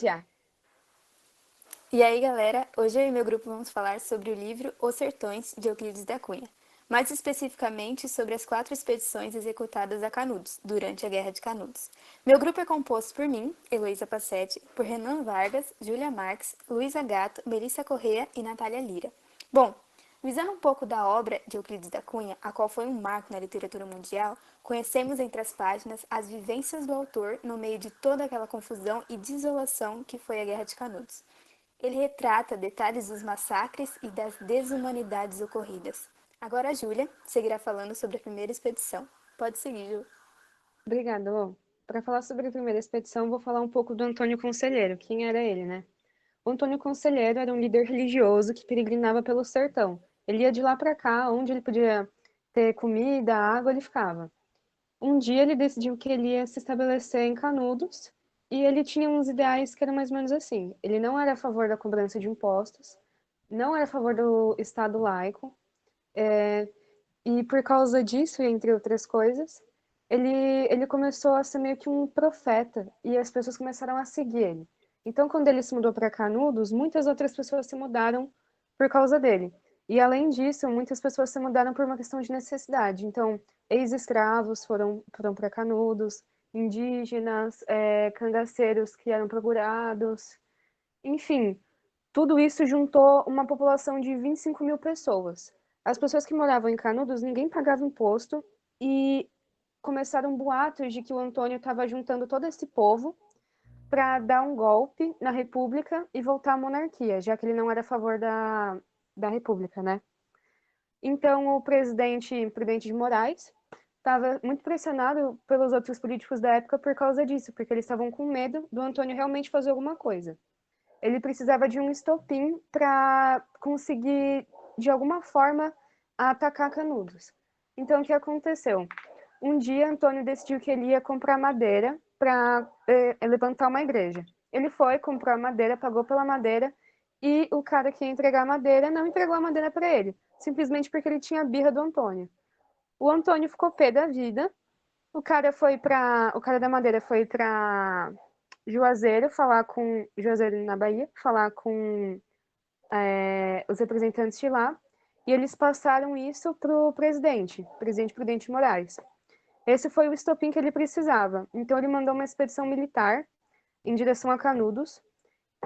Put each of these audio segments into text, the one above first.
Já. E aí, galera, hoje eu e meu grupo vamos falar sobre o livro Os Sertões, de Euclides da Cunha. Mais especificamente sobre as 4 expedições executadas a Canudos, durante a Guerra de Canudos. Meu grupo é composto por mim, Heloísa Passetti, por Renan Vargas, Júlia Marques, Luísa Gato, Melissa Correa e Natália Lira. Bom, visando um pouco da obra de Euclides da Cunha, a qual foi um marco na literatura mundial, conhecemos entre as páginas as vivências do autor no meio de toda aquela confusão e desolação que foi a Guerra de Canudos. Ele retrata detalhes dos massacres e das desumanidades ocorridas. Agora a Júlia seguirá falando sobre a primeira expedição. Pode seguir, Ju. Obrigada. Para falar sobre a primeira expedição, vou falar um pouco do Antônio Conselheiro. Quem era ele, né? O Antônio Conselheiro era um líder religioso que peregrinava pelo sertão. Ele ia de lá para cá, onde ele podia ter comida, água, ele ficava. Um dia ele decidiu que ele ia se estabelecer em Canudos e ele tinha uns ideais que eram mais ou menos assim. Ele não era a favor da cobrança de impostos, não era a favor do Estado laico, e por causa disso, entre outras coisas, ele começou a ser meio que um profeta e as pessoas começaram a seguir ele. Então, quando ele se mudou para Canudos, muitas outras pessoas se mudaram por causa dele. E além disso, muitas pessoas se mudaram por uma questão de necessidade. Então, ex-escravos foram para Canudos, indígenas, cangaceiros que eram procurados, enfim, tudo isso juntou uma população de 25 mil pessoas. As pessoas que moravam em Canudos, ninguém pagava imposto e começaram boatos de que o Antônio estava juntando todo esse povo para dar um golpe na República e voltar à monarquia, já que ele não era a favor da República, né? Então, o presidente Prudente de Moraes estava muito pressionado pelos outros políticos da época por causa disso, porque eles estavam com medo do Antônio realmente fazer alguma coisa. Ele precisava de um estopim para conseguir, de alguma forma, atacar Canudos. Então, o que aconteceu? Um dia, Antônio decidiu que ele ia comprar madeira para levantar uma igreja. Ele foi, comprou a madeira, pagou pela madeira, e o cara que ia entregar a madeira não entregou a madeira para ele, simplesmente porque ele tinha birra do Antônio. O Antônio ficou pé da vida. O cara da madeira foi para Juazeiro falar com Juazeiro na Bahia, falar com os representantes de lá, e eles passaram isso para o presidente Prudente Moraes. Esse foi o estopim que ele precisava. Então ele mandou uma expedição militar em direção a Canudos,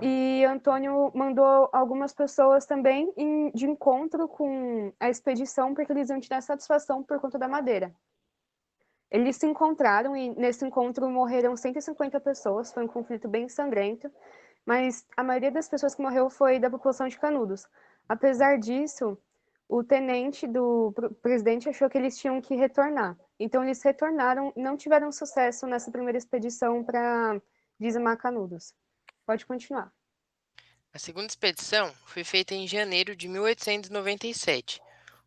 e Antônio mandou algumas pessoas também de encontro com a expedição, porque eles iam tirar satisfação por conta da madeira. Eles se encontraram e nesse encontro morreram 150 pessoas, foi um conflito bem sangrento, mas a maioria das pessoas que morreu foi da população de Canudos. Apesar disso, o tenente do presidente achou que eles tinham que retornar. Então eles retornaram e não tiveram sucesso nessa primeira expedição para dizimar Canudos. Pode continuar. A segunda expedição foi feita em janeiro de 1897,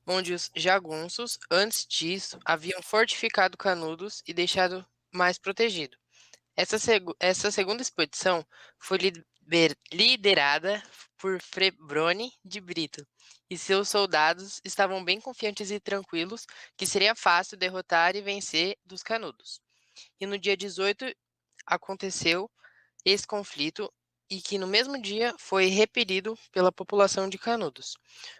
onde os jagunços, antes disso, haviam fortificado Canudos e deixado mais protegido. Essa segunda expedição foi liderada por Frebrone de Brito, e seus soldados estavam bem confiantes e tranquilos que seria fácil derrotar e vencer dos Canudos. E no dia 18 aconteceu esse conflito e que no mesmo dia foi repelido pela população de Canudos,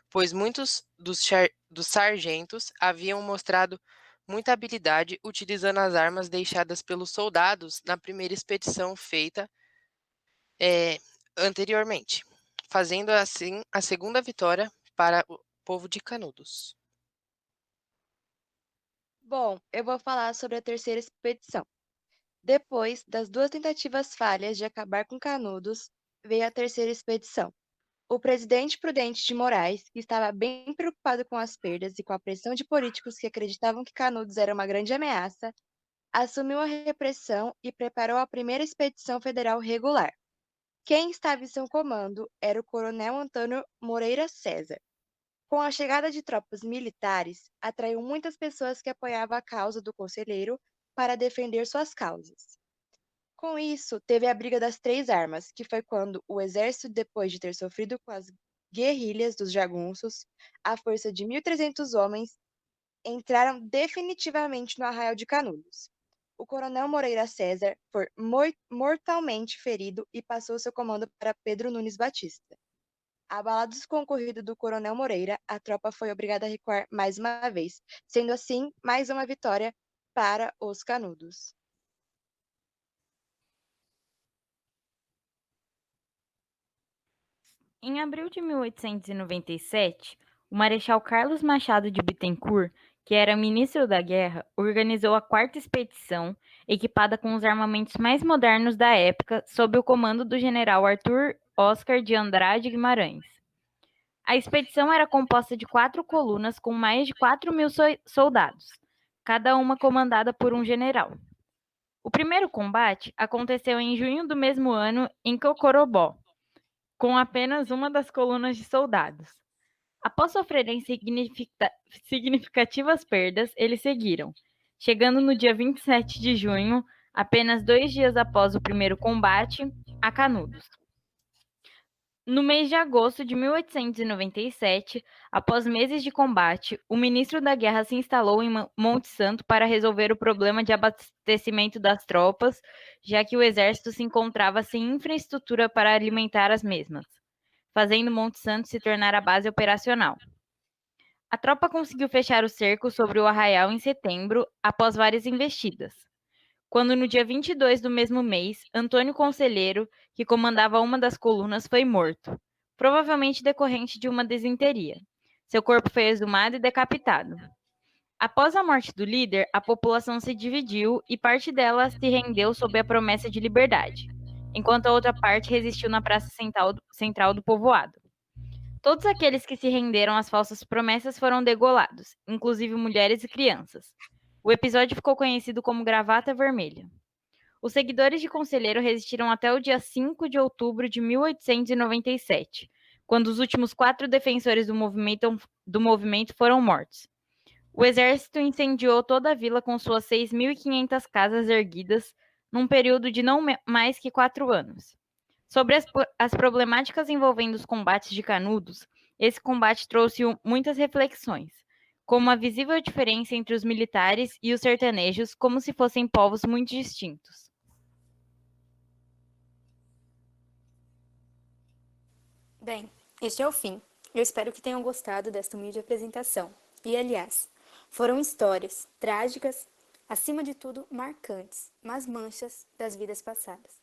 pois muitos dos sargentos haviam mostrado muita habilidade utilizando as armas deixadas pelos soldados na primeira expedição feita eh, anteriormente, fazendo assim a segunda vitória para o povo de Canudos. Bom, eu vou falar sobre a terceira expedição. Depois das duas tentativas falhas de acabar com Canudos, veio a terceira expedição. O presidente Prudente de Moraes, que estava bem preocupado com as perdas e com a pressão de políticos que acreditavam que Canudos era uma grande ameaça, assumiu a repressão e preparou a primeira expedição federal regular. Quem estava em seu comando era o coronel Antônio Moreira César. Com a chegada de tropas militares, atraiu muitas pessoas que apoiavam a causa do conselheiro para defender suas causas. Com isso, teve a Briga das Três Armas, que foi quando o exército, depois de ter sofrido com as guerrilhas dos jagunços, à força de 1.300 homens, entraram definitivamente no Arraial de Canudos. O coronel Moreira César foi mortalmente ferido e passou seu comando para Pedro Nunes Batista. Abalados com o ocorrido do coronel Moreira, a tropa foi obrigada a recuar mais uma vez, sendo assim mais uma vitória para os Canudos. Em abril de 1897, o Marechal Carlos Machado de Bittencourt, que era ministro da Guerra, organizou a quarta expedição, equipada com os armamentos mais modernos da época, sob o comando do general Arthur Oscar de Andrade Guimarães. A expedição era composta de 4 colunas com mais de 4.000 soldados, cada uma comandada por um general. O primeiro combate aconteceu em junho do mesmo ano em Cocorobó, com apenas uma das colunas de soldados. Após sofrerem significativas perdas, eles seguiram, chegando no dia 27 de junho, apenas 2 dias após o primeiro combate, a Canudos. No mês de agosto de 1897, após meses de combate, o ministro da Guerra se instalou em Monte Santo para resolver o problema de abastecimento das tropas, já que o exército se encontrava sem infraestrutura para alimentar as mesmas, fazendo Monte Santo se tornar a base operacional. A tropa conseguiu fechar o cerco sobre o arraial em setembro, após várias investidas. Quando, no dia 22 do mesmo mês, Antônio Conselheiro, que comandava uma das colunas, foi morto, provavelmente decorrente de uma desinteria. Seu corpo foi exumado e decapitado. Após a morte do líder, a população se dividiu e parte dela se rendeu sob a promessa de liberdade, enquanto a outra parte resistiu na praça central do povoado. Todos aqueles que se renderam às falsas promessas foram degolados, inclusive mulheres e crianças. O episódio ficou conhecido como Gravata Vermelha. Os seguidores de Conselheiro resistiram até o dia 5 de outubro de 1897, quando os últimos 4 defensores do movimento foram mortos. O exército incendiou toda a vila com suas 6.500 casas erguidas num período de não mais que 4 anos. Sobre as problemáticas envolvendo os combates de Canudos, esse combate trouxe muitas reflexões, como a visível diferença entre os militares e os sertanejos, como se fossem povos muito distintos. Bem, este é o fim. Eu espero que tenham gostado desta humilde apresentação. E, aliás, foram histórias trágicas, acima de tudo marcantes, mas manchas das vidas passadas.